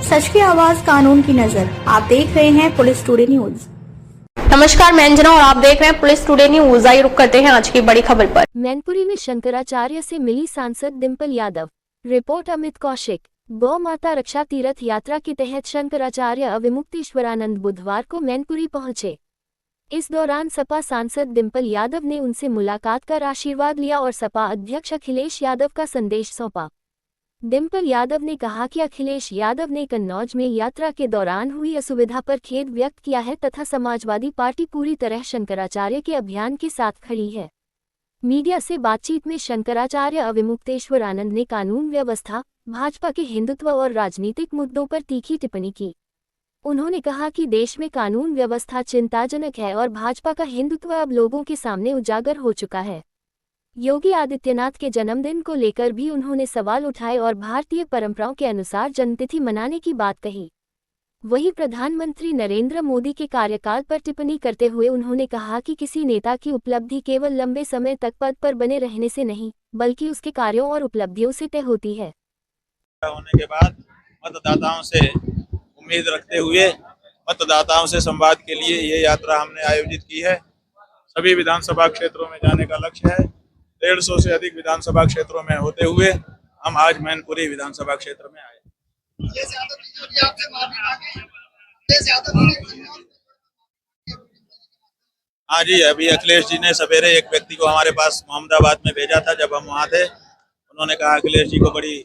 सच की आवाज, कानून की नजर। आप देख रहे हैं पुलिस टुडे न्यूज। नमस्कार, मैं अंजना और आप देख रहे हैं पुलिस टुडे न्यूज। आइए रुक करते हैं आज की बड़ी खबर पर। मैनपुरी में शंकराचार्य से मिली सांसद डिंपल यादव। रिपोर्ट अमित कौशिक। गौ माता रक्षा तीर्थ यात्रा के तहत शंकराचार्य अविमुक्तेश्वरानंद बुधवार को मैनपुरी पहुंचे। इस दौरान सपा सांसद डिंपल यादव ने उनसे मुलाकात कर आशीर्वाद लिया और सपा अध्यक्ष अखिलेश यादव का संदेश सौंपा। डिंपल यादव ने कहा कि अखिलेश यादव ने कन्नौज में यात्रा के दौरान हुई असुविधा पर खेद व्यक्त किया है तथा समाजवादी पार्टी पूरी तरह शंकराचार्य के अभियान के साथ खड़ी है। मीडिया से बातचीत में शंकराचार्य अविमुक्तेश्वरानंद ने कानून व्यवस्था, भाजपा के हिंदुत्व और राजनीतिक मुद्दों पर तीखी टिप्पणी की। उन्होंने कहा कि देश में कानून व्यवस्था चिंताजनक है और भाजपा का हिंदुत्व अब लोगों के सामने उजागर हो चुका है। योगी आदित्यनाथ के जन्मदिन को लेकर भी उन्होंने सवाल उठाए और भारतीय परंपराओं के अनुसार जन्मतिथि मनाने की बात कही। वहीं प्रधानमंत्री नरेंद्र मोदी के कार्यकाल पर टिप्पणी करते हुए उन्होंने कहा कि किसी नेता की उपलब्धि केवल लंबे समय तक पद पर बने रहने से नहीं, बल्कि उसके कार्यों और उपलब्धियों से तय होती है। होने के बाद मतदाताओं से उम्मीद रखते हुए मतदाताओं से संवाद के लिए ये यात्रा हमने आयोजित की है। सभी विधानसभा क्षेत्रों में जाने का लक्ष्य है। 150 से अधिक विधानसभा क्षेत्रों में होते हुए हम आज मैनपुरी विधानसभा क्षेत्र में आए। हाँ जी, अभी अखिलेश जी ने सवेरे एक व्यक्ति को हमारे पास मोहम्मदाबाद में भेजा था। जब हम वहाँ थे, उन्होंने कहा अखिलेश जी को बड़ी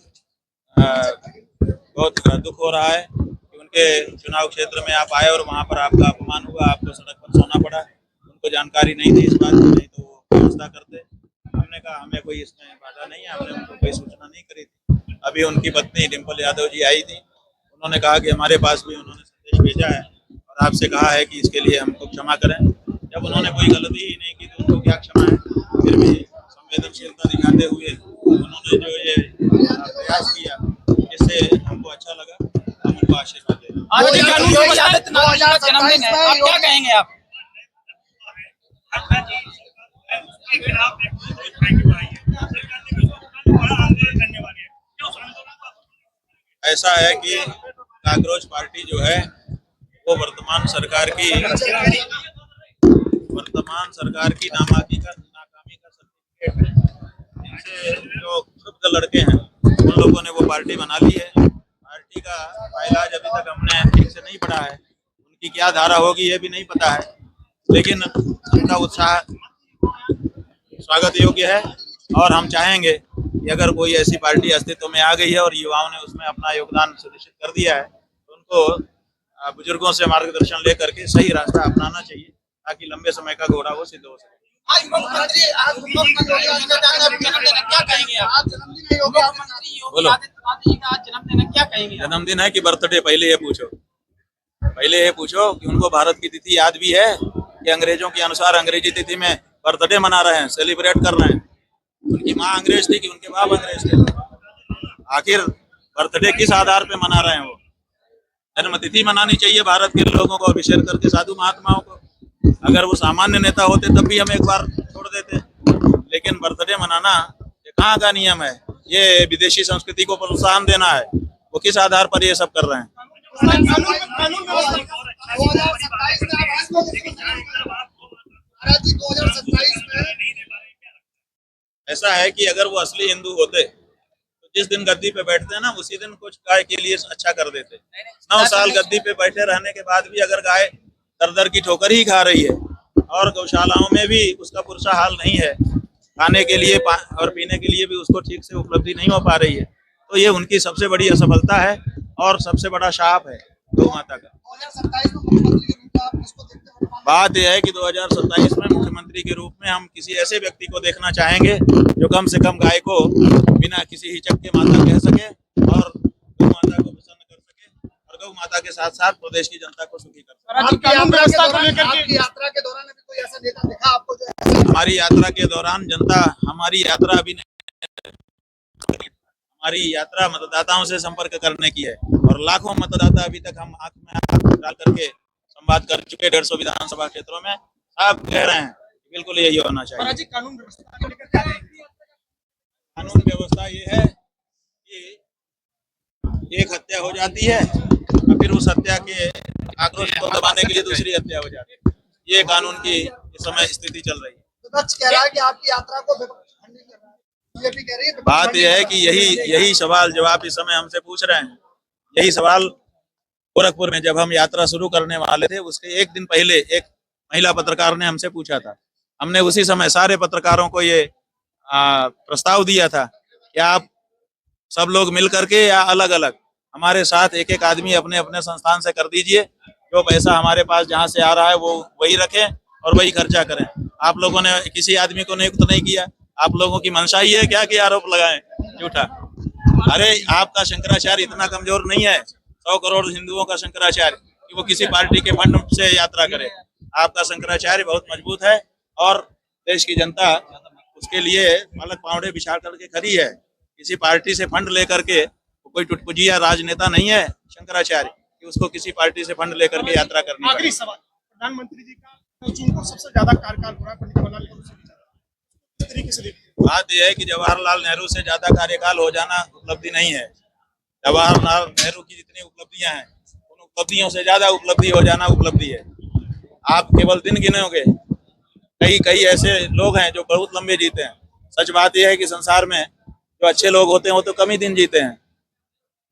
बहुत दुख हो रहा है कि उनके चुनाव क्षेत्र में आप आए और वहाँ पर आपका अपमान हुआ, आपको सड़क पर सोना पड़ा। उनको जानकारी नहीं थी इस बात की, नहीं तो वो व्यवस्था करते। हमने कहा हमें कोई इसमें बाधा नहीं है, हमने उनको कोई सूचना नहीं करी थी। अभी उनकी पत्नी डिंपल यादव जी आई थी, उन्होंने कहा कि हमारे पास भी उन्होंने संदेश भेजा है और आपसे कहा है कि इसके लिए हमको क्षमा करें। जब उन्होंने कोई गलती ही नहीं की तो उनको क्या क्षमा है। फिर भी संवेदनशीलता दिखाते हुए उन्होंने जो ये प्रयास किया, इससे हमको अच्छा लगा। हम उनको आशीर्वाद दें। आज योगी आदित्यनाथ जी का जन्मदिन है, आप क्या कहेंगे? आप ऐसा है कि कांग्रेस पार्टी जो है वो वर्तमान सरकार की नाकामी का सर्टिफिकेट है। इनसे जो क्षुब्ध लड़के हैं उन लोगों ने वो पार्टी बना ली है। पार्टी का इलाज अभी तक हमने ठीक से नहीं पढ़ा है, उनकी क्या धारा होगी ये भी नहीं पता है, लेकिन उनका उत्साह स्वागत योग्य है। और हम चाहेंगे कि अगर कोई ऐसी पार्टी अस्तित्व में आ गई है और युवाओं ने उसमें अपना योगदान सुनिश्चित कर दिया है तो उनको बुजुर्गों से मार्गदर्शन लेकर के सही रास्ता अपनाना चाहिए, ताकि लंबे समय का घोड़ा वो सिद्ध हो सके। आज मुख्यमंत्री क्या कहेंगे? आप मुख्यमंत्री योगी आदित्यनाथ जी का आज जन्मदिन है, क्या कहेंगे? जन्मदिन है कि बर्थडे? पहले ये पूछो कि उनको भारत की तिथि याद भी है कि अंग्रेजों के अनुसार अंग्रेजी तिथि में बर्थडे मना रहे हैं, सेलिब्रेट कर रहे हैं। उनकी माँ अंग्रेज थी कि उनके बाप अंग्रेज थे? आखिर बर्थडे किस आधार पे मना रहे हैं? वो जन्मतिथि मनानी चाहिए भारत के लोगों को, अभिषेक करके साधु महात्माओं को। अगर वो सामान्य नेता होते तब भी हम एक बार छोड़ देते, लेकिन बर्थडे मनाना ये कहाँ का नियम है? ये विदेशी संस्कृति को प्रोत्साहन देना है। वो किस आधार पर ये सब कर रहे हैं? ऐसा है कि अगर वो असली हिंदू होते तो जिस दिन गद्दी पे बैठते हैं ना, उसी दिन कुछ गाय के लिए अच्छा कर देते। 9 साल गद्दी पे बैठे रहने के बाद भी अगर गाय दर दर की ठोकर ही खा रही है और गौशालाओं में भी उसका पुरसा हाल नहीं है, खाने के लिए और पीने के लिए भी उसको ठीक से उपलब्धि नहीं हो पा रही है, तो ये उनकी सबसे बड़ी असफलता है और सबसे बड़ा शाप है गौ माता का। बात यह है कि 2027 में मुख्यमंत्री के रूप में हम किसी ऐसे व्यक्ति को देखना चाहेंगे जो कम से कम गाय को बिना किसी हिचक के माता कह सके और गौ माता को प्रसन्न कर सके और गौ माता के साथ साथ प्रदेश की जनता को सुखी कर सके। आपकी यात्रा के दौरान अभी कोई ऐसा नेता दिखा आपको जो? हमारी यात्रा के दौरान हमारी यात्रा अभी हमारी यात्रा मतदाताओं से संपर्क करने की है और लाखों मतदाता अभी तक हम आंख में आंख डाल करके संवाद कर चुके। 150 विधानसभा क्षेत्रों में आप कह रहे हैं बिल्कुल यही होना चाहिए। कानून व्यवस्था को लेकर कानून व्यवस्था ये है कि एक हत्या हो जाती है और फिर उस हत्या के आक्रोश को दबाने के लिए दूसरी हत्या हो जाती है। ये कानून की इस समय स्थिति चल रही है। विपक्ष कह रहा है कि आपकी यात्रा को विपक्ष खंडित कर रहा है, बीजेपी कह रही है बात यह है कि यही सवाल जवाब इस समय हमसे पूछ रहे हैं। यही सवाल गोरखपुर में जब हम यात्रा शुरू करने वाले थे उसके एक दिन पहले एक महिला पत्रकार ने हमसे पूछा था। हमने उसी समय सारे पत्रकारों को ये प्रस्ताव दिया था कि आप सब लोग मिल करके या अलग अलग हमारे साथ एक एक आदमी अपने अपने संस्थान से कर दीजिए, जो पैसा हमारे पास जहाँ से आ रहा है वो वही रखें और वही खर्चा करें। आप लोगों ने किसी आदमी को नियुक्त नहीं किया, आप लोगों की मंशा ही है क्या कि आरोप लगाएं झूठा। अरे आपका शंकराचार्य इतना कमजोर नहीं है, 100 करोड़ हिंदुओं का शंकराचार्य, कि वो किसी पार्टी के फंड से यात्रा करे। आपका शंकराचार्य बहुत मजबूत है और देश की जनता उसके लिए पालक पावड़े बिछा करके खड़ी है। किसी पार्टी से फंड लेकर के कोई टुटपुजिया राजनेता नहीं है शंकराचार्य कि उसको किसी पार्टी से फंड लेकर के यात्रा करनी पड़े। आखिरी सवाल, प्रधानमंत्री जी का जिनको सबसे ज्यादा कार्यकाल हो रहा है पंडित जवाहरलाल नेहरू से किस तरीके से देखते हैं? बात यह है कि जवाहरलाल नेहरू से ज्यादा कार्यकाल हो जाना उपलब्धि नहीं है। जवाहरलाल नेहरू की जितनी उपलब्धियां हैं उन उपलब्धियों से ज्यादा उपलब्धि हो जाना उपलब्धि है। आप केवल दिन गिनोगे, कई ऐसे लोग हैं जो बहुत लंबे जीते हैं। सच बात यह है कि संसार में जो अच्छे लोग होते हैं वो तो कम ही दिन जीते हैं,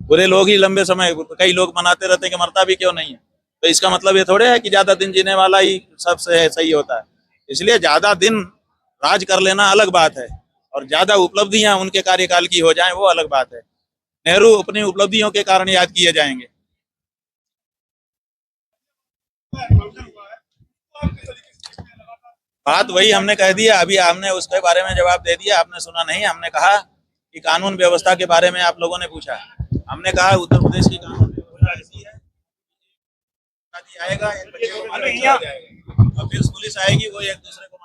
बुरे लोग ही लंबे समय, कई लोग मनाते रहते हैं कि मरता भी क्यों नहीं है। तो इसका मतलब ये थोड़े है कि ज्यादा दिन जीने वाला ही सबसे सही होता है। इसलिए ज्यादा दिन राज कर लेना अलग बात है और ज्यादा उपलब्धियां उनके कार्यकाल की हो जाएं वो अलग बात है। नेहरू अपनी उपलब्धियों के कारण याद किए जाएंगे। बात वही हमने कह दिया, अभी हमने उसके बारे में जवाब दे दिया, आपने सुना नहीं। हमने कहा कि कानून व्यवस्था के बारे में आप लोगों ने पूछा, हमने कहा उत्तर प्रदेश की कानून व्यवस्था ऐसी है, आएगा एक बच्चे को मारने चला जाएगा और फिर पुलिस आएगी, वो एक दूसरे को